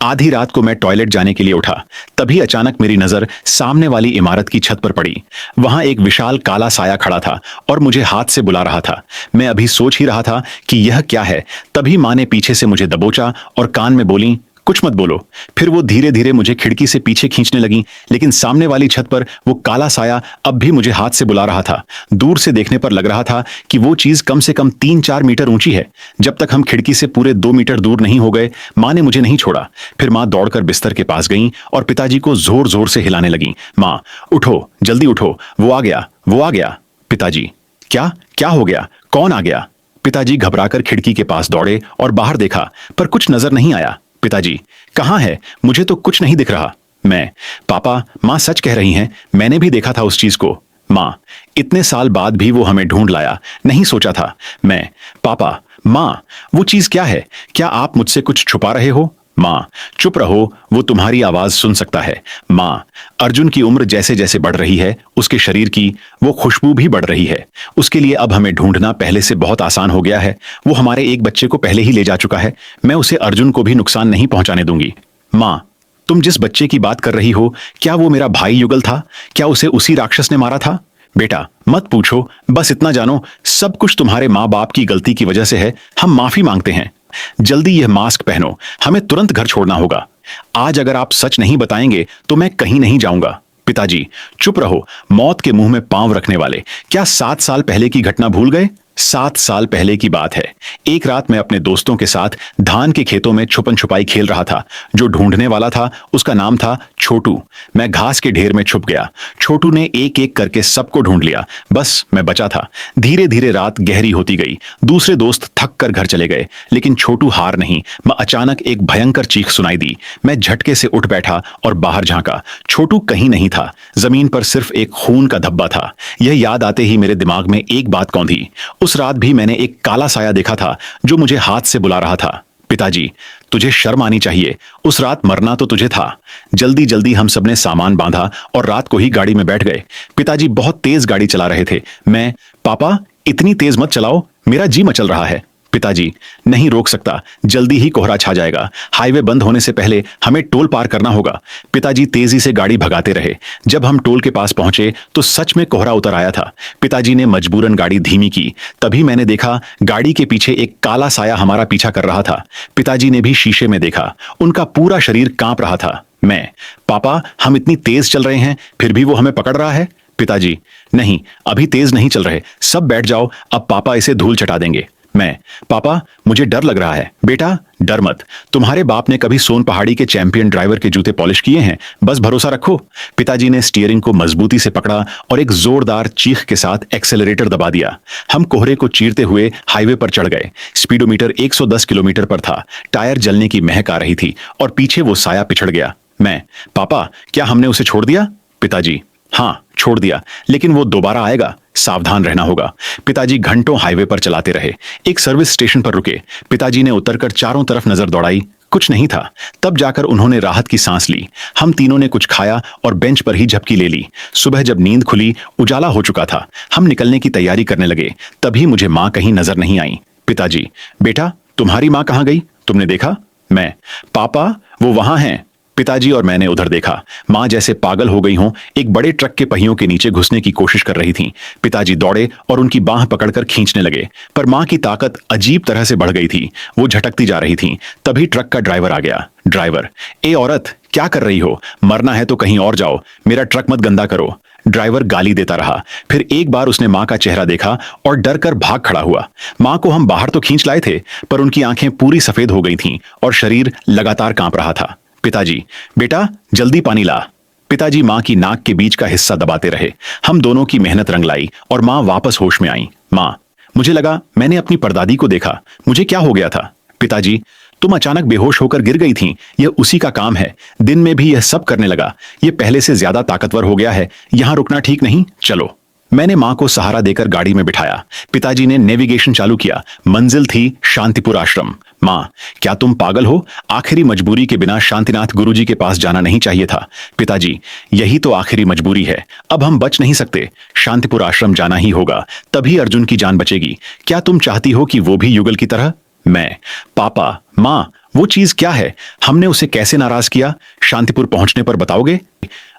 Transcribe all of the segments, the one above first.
आधी रात को मैं टॉयलेट जाने के लिए उठा। तभी अचानक मेरी नजर सामने वाली इमारत की छत पर पड़ी। वहां एक विशाल काला साया खड़ा था और मुझे हाथ से बुला रहा था। मैं अभी सोच ही रहा था कि यह क्या है, तभी मां ने पीछे से मुझे दबोचा और कान में बोली, कुछ मत बोलो। फिर वो धीरे धीरे मुझे खिड़की से पीछे खींचने लगी, लेकिन सामने वाली छत पर वो काला साया अब भी मुझे हाथ से बुला रहा था। दूर से देखने पर लग रहा था कि वो चीज कम से कम 3-4 मीटर ऊंची है। जब तक हम खिड़की से पूरे 2 मीटर दूर नहीं हो गए, मां ने मुझे नहीं छोड़ा। फिर मां दौड़कर बिस्तर के पास गई और पिताजी को जोर जोर से हिलाने लगी। मां, उठो, जल्दी उठो, वो आ गया, वो आ गया। पिताजी, क्या क्या हो गया? कौन आ गया? पिताजी घबराकर खिड़की के पास दौड़े और बाहर देखा, पर कुछ नजर नहीं आया। पिताजी, कहां है? मुझे तो कुछ नहीं दिख रहा। मैं, पापा, मां सच कह रही हैं, मैंने भी देखा था उस चीज को। मां, इतने साल बाद भी वो हमें ढूंढ लाया, नहीं सोचा था। मैं, पापा, मां, वो चीज क्या है? क्या आप मुझसे कुछ छुपा रहे हो? मां, चुप रहो, वो तुम्हारी आवाज सुन सकता है। मां, अर्जुन की उम्र जैसे जैसे बढ़ रही है, उसके शरीर की वो खुशबू भी बढ़ रही है। उसके लिए अब हमें ढूंढना पहले से बहुत आसान हो गया है। वो हमारे एक बच्चे को पहले ही ले जा चुका है। मैं उसे अर्जुन को भी नुकसान नहीं पहुंचाने दूंगी। मां, तुम जिस बच्चे की बात कर रही हो, क्या वो मेरा भाई युगल था? क्या उसे उसी राक्षस ने मारा था? बेटा, मत पूछो, बस इतना जानो, सब कुछ तुम्हारे माँ बाप की गलती की वजह से है। हम माफी मांगते हैं। जल्दी यह मास्क पहनो, हमें तुरंत घर छोड़ना होगा। आज अगर आप सच नहीं बताएंगे तो मैं कहीं नहीं जाऊंगा। पिताजी, चुप रहो, मौत के मुंह में पांव रखने वाले। क्या 7 साल पहले की घटना भूल गए? 7 साल पहले की बात है। एक रात मैं अपने दोस्तों के साथ धान के खेतों में छुपन छुपाई खेल रहा था। जो ढूंढने वाला था उसका नाम था छोटू। मैं घास के ढेर में छुप गया। छोटू ने एक एक करके सबको ढूंढ लिया, बस मैं बचा था। धीरे धीरे रात गहरी होती गई। दूसरे दोस्त थक कर घर चले गए, लेकिन छोटू हार नहीं। मैं अचानक एक भयंकर चीख सुनाई दी। मैं झटके से उठ बैठा और बाहर झांका। छोटू कहीं नहीं था। जमीन पर सिर्फ एक खून का धब्बा था। यह याद आते ही मेरे दिमाग में एक बात कौंधी। उस रात भी मैंने एक काला साया देखा था जो मुझे हाथ से बुला रहा था। पिताजी, तुझे शर्म आनी चाहिए। उस रात मरना तो तुझे था। जल्दी जल्दी हम सबने सामान बांधा और रात को ही गाड़ी में बैठ गए। पिताजी बहुत तेज गाड़ी चला रहे थे। मैं, पापा, इतनी तेज मत चलाओ, मेरा जी मचल रहा है। पिताजी, नहीं रोक सकता, जल्दी ही कोहरा छा जाएगा। हाईवे बंद होने से पहले हमें टोल पार करना होगा। पिताजी तेजी से गाड़ी भगाते रहे। जब हम टोल के पास पहुंचे तो सच में कोहरा उतर आया था। पिताजी ने मजबूरन गाड़ी धीमी की। तभी मैंने देखा गाड़ी के पीछे एक काला साया हमारा पीछा कर रहा था। पिताजी ने भी शीशे में देखा। उनका पूरा शरीर कांप रहा था। मैं, पापा, हम इतनी तेज चल रहे हैं फिर भी वो हमें पकड़ रहा है। पिताजी, नहीं, अभी तेज नहीं चल रहे, सब बैठ जाओ, अब पापा इसे धूल चटा देंगे। मैं, पापा, मुझे डर लग रहा है। बेटा, डर मत, तुम्हारे बाप ने कभी सोन पहाड़ी के चैंपियन ड्राइवर के जूते पॉलिश किए हैं, बस भरोसा रखो। पिताजी ने स्टीयरिंग को मजबूती से पकड़ा और एक जोरदार चीख के साथ एक्सेलरेटर दबा दिया। हम कोहरे को चीरते हुए हाईवे पर चढ़ गए। स्पीडोमीटर 110 किलोमीटर पर था। टायर जलने की महक आ रही थी और पीछे वो साया पिछड़ गया। मैं, पापा, क्या हमने उसे छोड़ दिया? पिताजी, हाँ, छोड़ दिया, लेकिन वो दोबारा आएगा, सावधान रहना होगा। पिताजी घंटों हाईवे पर चलाते रहे। एक सर्विस स्टेशन पर रुके। पिताजी ने उतरकर चारों तरफ नजर दौड़ाई, कुछ नहीं था। तब जाकर उन्होंने राहत की सांस ली। हम तीनों ने कुछ खाया और बेंच पर ही झपकी ले ली। सुबह जब नींद खुली, उजाला हो चुका था। हम निकलने की तैयारी करने लगे। तभी मुझे मां कहीं नजर नहीं आई। पिताजी, बेटा, तुम्हारी मां कहां गई? तुमने देखा? मैं, पापा, वो वहां हैं। पिताजी और मैंने उधर देखा। मां जैसे पागल हो गई हों, एक बड़े ट्रक के पहियों के नीचे घुसने की कोशिश कर रही थीं। पिताजी दौड़े और उनकी बांह पकड़कर खींचने लगे, पर मां की ताकत अजीब तरह से बढ़ गई थी। वो झटकती जा रही थीं। तभी ट्रक का ड्राइवर आ गया। ड्राइवर, ए औरत, क्या कर रही हो? मरना है तो कहीं और जाओ, मेरा ट्रक मत गंदा करो। ड्राइवर गाली देता रहा। फिर एक बार उसने मां का चेहरा देखा और डर कर भाग खड़ा हुआ। मां को हम बाहर तो खींच लाए थे, पर उनकी आंखें पूरी सफेद हो गई थीं और शरीर लगातार कांप रहा था। पिताजी, बेटा, जल्दी पानी ला। पिताजी मां की नाक के बीच का हिस्सा दबाते रहे। हम दोनों की मेहनत रंग लाई और मां वापस होश में आई। मां, मुझे लगा मैंने अपनी परदादी को देखा, मुझे क्या हो गया था? पिताजी, तुम अचानक बेहोश होकर गिर गई थीं, यह उसी का काम है। दिन में भी यह सब करने लगा। यह पहले से ज्यादा ताकतवर हो गया है। यहां रुकना ठीक नहीं, चलो। मैंने मां को सहारा देकर गाड़ी में बिठाया। पिताजी ने नेविगेशन चालू किया। मंजिल थी शांतिपुर आश्रम। मां, क्या तुम पागल हो? आखिरी मजबूरी के बिना शांतिनाथ गुरुजी के पास जाना नहीं चाहिए था। पिताजी, यही तो आखिरी मजबूरी है, अब हम बच नहीं सकते। शांतिपुर आश्रम जाना ही होगा, तभी अर्जुन की जान बचेगी। क्या तुम चाहती हो कि वो भी युगल की तरह? मैं, पापा, मां, वो चीज क्या है? हमने उसे कैसे नाराज किया? शांतिपुर पहुंचने पर बताओगे?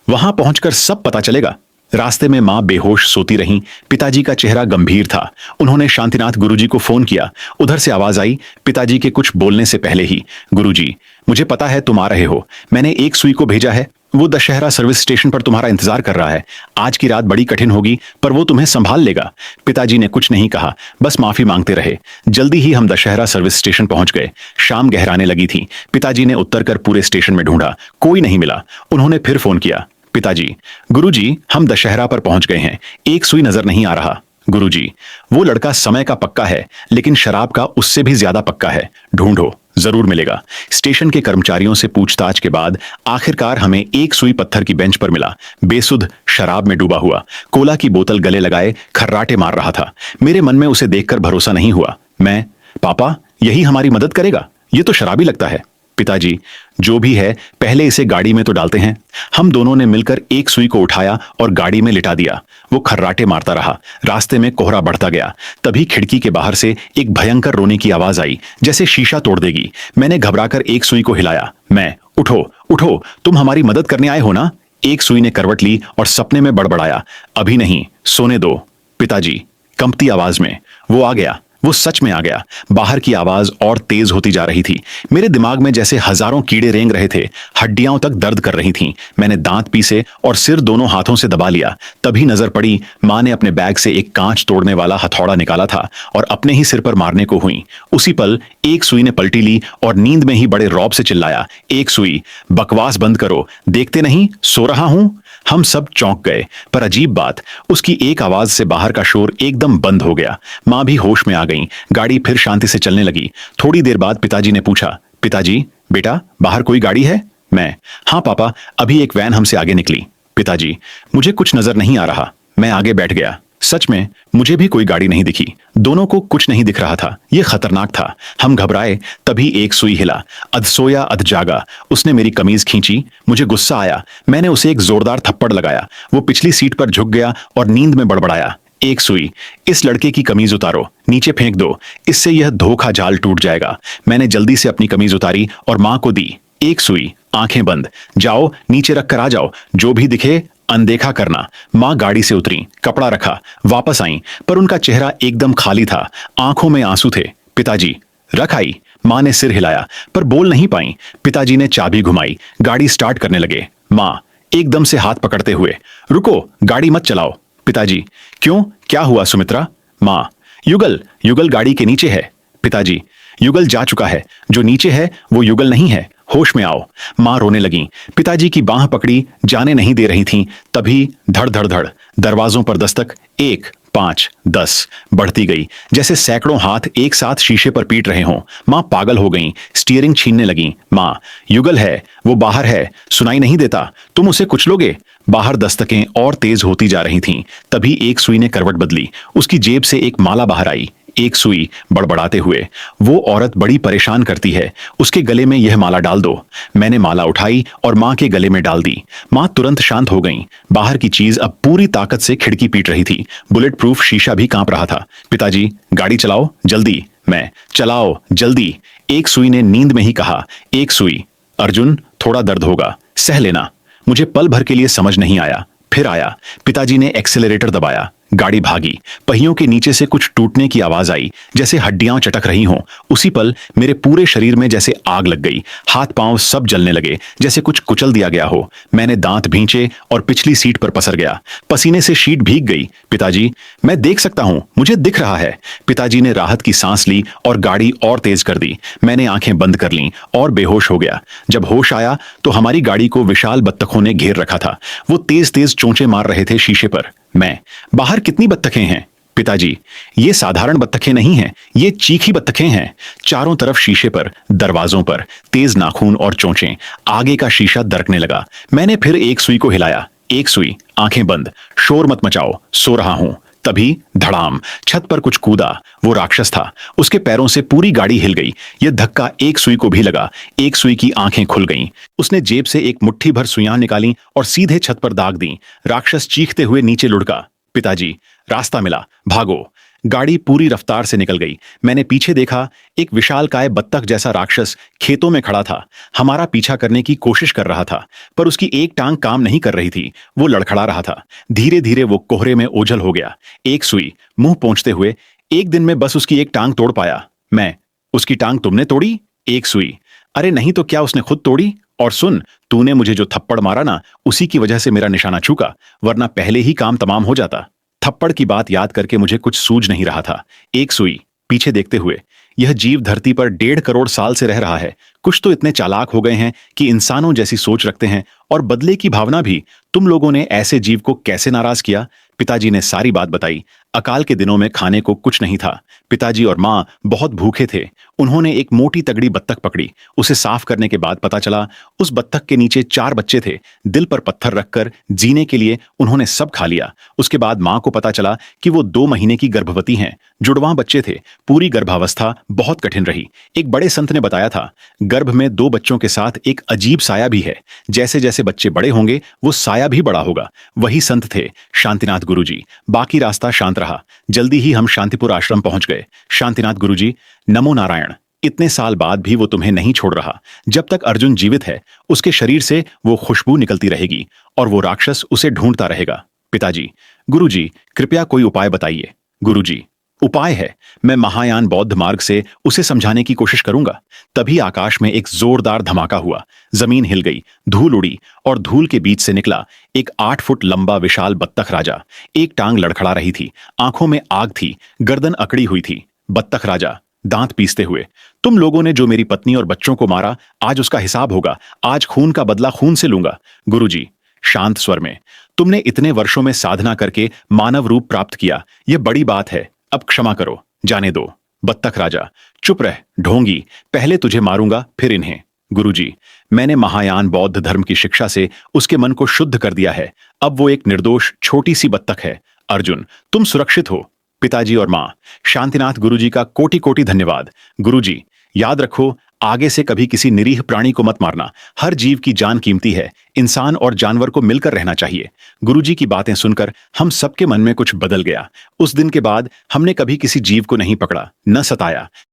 वहां पहुंचकर सब पता चलेगा। रास्ते में मां बेहोश सोती रहीं। पिताजी का चेहरा गंभीर था। उन्होंने शांतिनाथ गुरुजी को फोन किया। उधर से आवाज आई पिताजी के कुछ बोलने से पहले ही, गुरुजी, मुझे पता है तुम आ रहे हो। मैंने एक सुई को भेजा है। वो दशहरा सर्विस स्टेशन पर तुम्हारा इंतजार कर रहा है। आज की रात बड़ी कठिन होगी, पर वो तुम्हें संभाल लेगा। पिताजी ने कुछ नहीं कहा, बस माफी मांगते रहे। जल्दी ही हम दशहरा सर्विस स्टेशन पहुंच गए। शाम गहराने लगी थी। पिताजी ने उत्तर कर पूरे स्टेशन में ढूंढा, कोई नहीं मिला। उन्होंने फिर फोन किया, पिताजी, गुरुजी, हम दशहरा पर पहुंच गए हैं। एक सुई नजर नहीं आ रहा। गुरुजी, वो लड़का समय का पक्का है, लेकिन शराब का उससे भी ज्यादा पक्का है। ढूंढो, जरूर मिलेगा। स्टेशन के कर्मचारियों से पूछताछ के बाद आखिरकार हमें एक सुई पत्थर की बेंच पर मिला, बेसुध शराब में डूबा हुआ। कोला की बोतल गले लगाए खर्राटे मार रहा था। मेरे मन में उसे देखकर भरोसा नहीं हुआ। मैं, पापा, यही हमारी मदद करेगा? ये तो शराबी लगता है। पिताजी, जो भी है, पहले इसे गाड़ी में तो डालते हैं। हम दोनों ने मिलकर एक सुई को उठाया और गाड़ी में लिटा दिया। वो खर्राटे मारता रहा। रास्ते में कोहरा बढ़ता गया। तभी खिड़की के बाहर से एक भयंकर रोने की आवाज आई, जैसे शीशा तोड़ देगी। मैंने घबराकर एक सुई को हिलाया। मैं, उठो उठो, तुम हमारी मदद करने आए हो ना? एक सुई ने करवट ली और सपने में बड़बड़ाया, अभी नहीं, सोने दो। पिताजी, कंपती आवाज में, वो आ गया। वो सच में आ गया। बाहर की आवाज और तेज होती जा रही थी। मेरे दिमाग में जैसे हजारों कीड़े रेंग रहे थे। हड्डियां तक दर्द कर रही थीं। मैंने दांत पीसे और सिर दोनों हाथों से दबा लिया। तभी नजर पड़ी, मां ने अपने बैग से एक कांच तोड़ने वाला हथौड़ा निकाला था और अपने ही सिर पर मारने को हुई। उसी पल एक सुई ने पलटी ली और नींद में ही बड़े रौब से चिल्लाया, एक सुई, बकवास बंद करो, देखते नहीं सो रहा हूं। हम सब चौंक गए, पर अजीब बात, उसकी एक आवाज से बाहर का शोर एकदम बंद हो गया। मां भी होश में आ गई। गाड़ी फिर शांति से चलने लगी। थोड़ी देर बाद पिताजी ने पूछा, पिताजी, बेटा, बाहर कोई गाड़ी है? मैं, हाँ पापा, अभी एक वैन हमसे आगे निकली। पिताजी, मुझे कुछ नजर नहीं आ रहा। मैं आगे बैठ गया। सच में मुझे भी कोई गाड़ी नहीं दिखी। दोनों को कुछ नहीं दिख रहा था। यह खतरनाक था। हम घबराए। तभी एक सुई हिला। अध सोया अध जागा। उसने मेरी कमीज खींची। मुझे गुस्सा आया। मैंने उसे एक जोरदार थप्पड़ लगाया। वो पिछली सीट पर झुक गया और नींद में बड़बड़ाया, एक सुई, इस लड़के की कमीज उतारो, नीचे फेंक दो, इससे यह धोखा जाल टूट जाएगा। मैंने जल्दी से अपनी कमीज उतारी और मां को दी। एक सुई, आंखें बंद, जाओ नीचे रख कर आ जाओ, जो भी दिखे अनदेखा करना। मां गाड़ी से उतरी, कपड़ा रखा, वापस आई, पर उनका चेहरा एकदम खाली था। आंखों में आंसू थे। पिताजी, रख आई। मां ने सिर हिलाया, पर बोल नहीं पाई। पिताजी ने चाबी घुमाई। गाड़ी स्टार्ट करने लगे। मां एकदम से हाथ पकड़ते हुए, रुको, गाड़ी मत चलाओ। पिताजी, क्यों, क्या हुआ सुमित्रा? मां, युगल, युगल गाड़ी के नीचे है। पिताजी, युगल जा चुका है, जो नीचे है वो युगल नहीं है, होश में आओ। मां रोने लगी। पिताजी की बांह पकड़ी, जाने नहीं दे रही थीं। तभी धड़ धड़ धड़, दरवाजों पर दस्तक। 1, 5, 10 बढ़ती गई, जैसे सैकड़ों हाथ एक साथ शीशे पर पीट रहे हों। मां पागल हो गईं, स्टीयरिंग छीनने लगीं। मां, युगल है, वो बाहर है, सुनाई नहीं देता, तुम उसे कुचलोगे। बाहर दस्तकें और तेज होती जा रही थीं। तभी एक सुई ने करवट बदली। उसकी जेब से एक माला बाहर आई। एक सुई बड़बड़ाते हुए, वो औरत बड़ी परेशान करती है, उसके गले में यह माला डाल दो। मैंने माला उठाई और मां के गले में डाल दी। मां तुरंत शांत हो गईं। बाहर की चीज अब पूरी ताकत से खिड़की पीट रही थी। बुलेट प्रूफ शीशा भी कांप रहा था। पिताजी, गाड़ी चलाओ जल्दी। मैं, चलाओ जल्दी। एक सुई ने नींद में ही कहा, एक सुई, अर्जुन, थोड़ा दर्द होगा, सह लेना। मुझे पल भर के लिए समझ नहीं आया, फिर आया। पिताजी ने एक्सेलरेटर दबाया। गाड़ी भागी। पहियों के नीचे से कुछ टूटने की आवाज आई, जैसे हड्डियां चटक रही हों। उसी पल मेरे पूरे शरीर में जैसे आग लग गई। हाथ पांव सब जलने लगे, जैसे कुछ कुचल दिया गया हो। मैंने दांत भींचे और पिछली सीट पर पसर गया। पसीने से शीट भीग गई। पिताजी, मैं देख सकता हूं, मुझे दिख रहा है। पिताजी ने राहत की सांस ली और गाड़ी और तेज कर दी। मैंने आंखें बंद कर लीं और बेहोश हो गया। जब होश आया तो हमारी गाड़ी को विशाल बत्तखों ने घेर रखा था। वो तेज तेज चोंचे मार रहे थे शीशे पर। मैं, बाहर कितनी बत्तखें हैं? पिताजी, ये साधारण बत्तखें नहीं हैं, ये चीखी बत्तखें हैं। चारों तरफ शीशे पर, दरवाजों पर तेज नाखून और चोंचें। आगे का शीशा दरकने लगा। मैंने फिर एक सुई को हिलाया। एक सुई, आंखें बंद, शोर मत मचाओ, सो रहा हूं। तभी धड़ाम, छत पर कुछ कूदा। वो राक्षस था। उसके पैरों से पूरी गाड़ी हिल गई। यह धक्का एक सुई को भी लगा। एक सुई की आंखें खुल गईं। उसने जेब से एक मुट्ठी भर सुइयां निकाली और सीधे छत पर दाग दी। राक्षस चीखते हुए नीचे लुढ़का। पिताजी, रास्ता मिला, भागो। गाड़ी पूरी रफ्तार से निकल गई। मैंने पीछे देखा, एक विशालकाय बत्तख जैसा राक्षस खेतों में खड़ा था। हमारा पीछा करने की कोशिश कर रहा था, पर उसकी एक टांग काम नहीं कर रही थी। वो लड़खड़ा रहा था। धीरे धीरे वो कोहरे में ओझल हो गया। एक सुई मुंह पहुंचते हुए, एक दिन में बस उसकी एक टांग तोड़ पाया। मैं, उसकी टांग तुमने तोड़ी? एक सुई, अरे नहीं तो क्या उसने खुद तोड़ी? और सुन, तूने मुझे जो थप्पड़ मारा ना, उसी की वजह से मेरा निशाना चूका, वरना पहले ही काम तमाम हो जाता। थप्पड़ की बात याद करके मुझे कुछ सूझ नहीं रहा था। एक सुई, पीछे देखते हुए, यह जीव धरती पर 1.5 करोड़ साल से रह रहा है। कुछ तो इतने चालाक हो गए हैं कि इंसानों जैसी सोच रखते हैं, और बदले की भावना भी। तुम लोगों ने ऐसे जीव को कैसे नाराज किया? पिताजी ने सारी बात बताई। अकाल के दिनों में खाने को कुछ नहीं था। पिताजी और माँ बहुत भूखे थे। उन्होंने एक मोटी तगड़ी बत्तख पकड़ी। उसे साफ करने के बाद पता चला उस बत्तख के नीचे 4 बच्चे थे। दिल पर पत्थर रखकर जीने के लिए उन्होंने सब खा लिया। उसके बाद माँ को पता चला कि वो 2 महीने की गर्भवती हैं। जुड़वां बच्चे थे। पूरी गर्भावस्था बहुत कठिन रही। एक बड़े संत ने बताया था, गर्भ में 2 बच्चों के साथ एक अजीब साया भी है। जैसे जैसे बच्चे बड़े होंगे, वो साया भी बड़ा होगा। वही संत थे शांतिनाथ गुरुजी। बाकी रास्ता शांत रहा। जल्दी ही हम शांतिपुर आश्रम पहुंच गए। शांतिनाथ गुरुजी, नमो नारायण। इतने साल बाद भी वो तुम्हें नहीं छोड़ रहा। जब तक अर्जुन जीवित है, उसके शरीर से वो खुशबू निकलती रहेगी, और वो राक्षस उसे ढूंढता रहेगा। पिताजी, गुरुजी, कृपया कोई उपाय बताइए। गुरुजी, उपाय है, मैं महायान बौद्ध मार्ग से उसे समझाने की कोशिश करूंगा। तभी आकाश में एक जोरदार धमाका हुआ। जमीन हिल गई, धूल उड़ी, और धूल के बीच से निकला एक 8 फुट लंबा विशाल बत्तख राजा। एक टांग लड़खड़ा रही थी, आंखों में आग थी, गर्दन अकड़ी हुई थी। बत्तख राजा दांत पीसते हुए, तुम लोगों ने जो मेरी पत्नी और बच्चों को मारा, आज उसका हिसाब होगा। आज खून का बदला खून से लूंगा। गुरुजी, शांत स्वर में, तुमने इतने वर्षों में साधना करके मानव रूप प्राप्त किया, यह बड़ी बात है। अब क्षमा करो, जाने दो। बत्तख राजा, चुप रह ढोंगी, पहले तुझे मारूंगा फिर इन्हें। गुरुजी, मैंने महायान बौद्ध धर्म की शिक्षा से उसके मन को शुद्ध कर दिया है। अब वो एक निर्दोष छोटी सी बत्तख है। अर्जुन, तुम सुरक्षित हो। पिताजी और मां, शांतिनाथ गुरुजी का कोटि कोटि धन्यवाद। गुरुजी, याद रखो, आगे से कभी किसी निरीह प्राणी को मत मारना। हर जीव की जान कीमती है। इंसान और जानवर को मिलकर रहना चाहिए। गुरुजी की बातें सुनकर हम सबके मन में कुछ बदल गया। उस दिन के बाद हमने कभी किसी जीव को नहीं पकड़ा, न सताया।